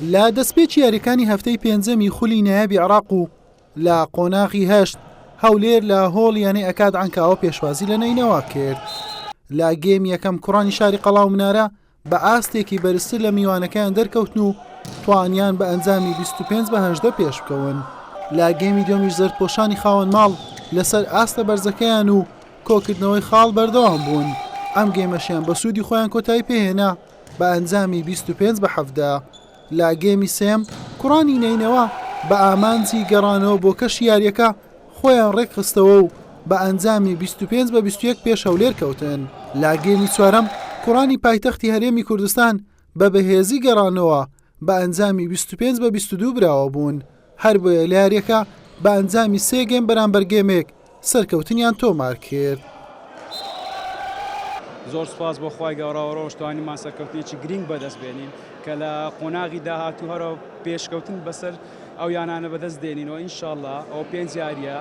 لا دەستپێکی یاریەکانی هەفتەی پێنجەمی خولی نایابی عێراق و لە قۆناغی هەشت هەولێر لە هۆڵیانەی ئەکاد عنکاوە پێشوازی لە نینەوە کرد. لا گێم یەکەم کوڕانی شاری قەڵاو منارە بە ئاستێکی بەرزتر لە میوانەکەیان دەرکەوتن و توانیان بە ئەنجامی 25-18 پێش بکەون. لا گێمی دومیش زەرپۆشانی خاوەن ماڵ لەسەر ئاستە بەرزەکەیان و کۆکردنەوەی خاڵ بەردەوام بوون. ئەم گێمەشیان بە سوودی خۆیان کۆتایی پێهێنا بە ئەنجامی 25-7. لا گێمی سێم کوڕانی نینەوە بە ئامانجی گەڕانەوە بۆ کەشی یاریەکە خۆیان ڕێک خستەوە و بە ئەنجامی 25-21 پێش هەولێر کەوتن. لا گێمی چوارەم کوڕانی پایتەختی هەرێمی کوردستان بە بەهێزی گەڕانەوە بە ئەنجامی 25-22 براوە بوون. هەر بۆیە لە یاریەکە بە ئەنجامی 3 گێم بەرامبەر گێمێک سەرکەوتنیان تۆمار کرد. زۆر سپاس بۆ خوای گەوڕاوەڕۆ شتوانیمان سەرکەوتنێکی گرنگ بەدەست بێنین کە لە قۆناغی داهاتوو هەرە پێشکەوتن بەسەر ئەو یانانە بەدەست دێنینەوە. ئینشاءڵڵا ئەو 5 یاریە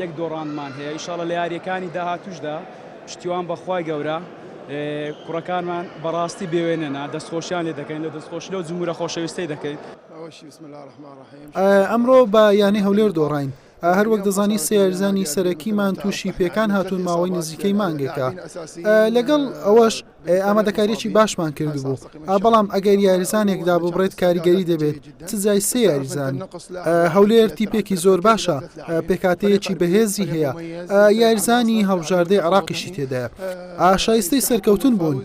یەک دۆڕانمان هەیە. ئینشاءڵڵا لە یاریەکانی داهاتووشدا پشتیوان بەخوای گەورە کوڕەکانمان بەڕاستی بێوێنەنا دەستخۆشیان لێ دەکەین لە دەستخۆشی لەو جمهورە خۆشەویستەی دەکەین. ئەمڕۆ بە یانی هەولێر دۆڕین. هەر وەک دەزانی سێرزانی سەرەکیمان تووشی پێکان هاتوون ماوەی نزیکەی مانگێکە. لەگەڵ ئەوەش ئامادەکاریەکی باشمان کرد بوو. بەڵام ئەگەر یاریزانێکدا ببڕێت کاریگەری دەبێت چ جای سێ یاریزان. هەولێر تیپێکی زۆر باشە، پێکاتەیەکی بەهێزی هەیە، یاریزانی هەڵبژاردەی عێراقیشی تێدایە. شایستەی سەرکەوتن بوون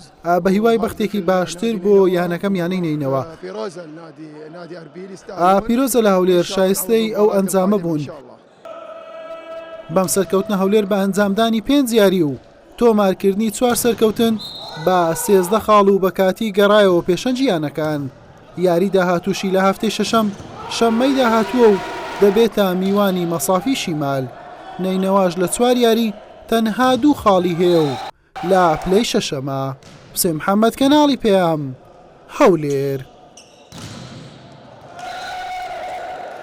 بە هیوای بەختێکی باشتر بۆ یانەکەم یانەی نینەوە. پیرۆزە لە هەولێر شایستەی ئەو ئەنجامە بوون. بەم سەرکەوتنە هەولێر بە ئەنجامدانی 5 یاری و تۆمارکردنی 4 سەرکەوتن بە 13 خاڵ و بە کاتی گەڕایەوە پێشەنجی یانەکان. یاری داهاتووشی لە هەفتەی شەشەم شەممەی داهاتووە و دەبێتە میوانی مەسافی شیمال. نینەواژ لە 4 یاری تەنها 2 خاڵی هەیە و لە پلەی شەشەمە. حوسێن محەممەد کەناڵی پێیام هەولێر.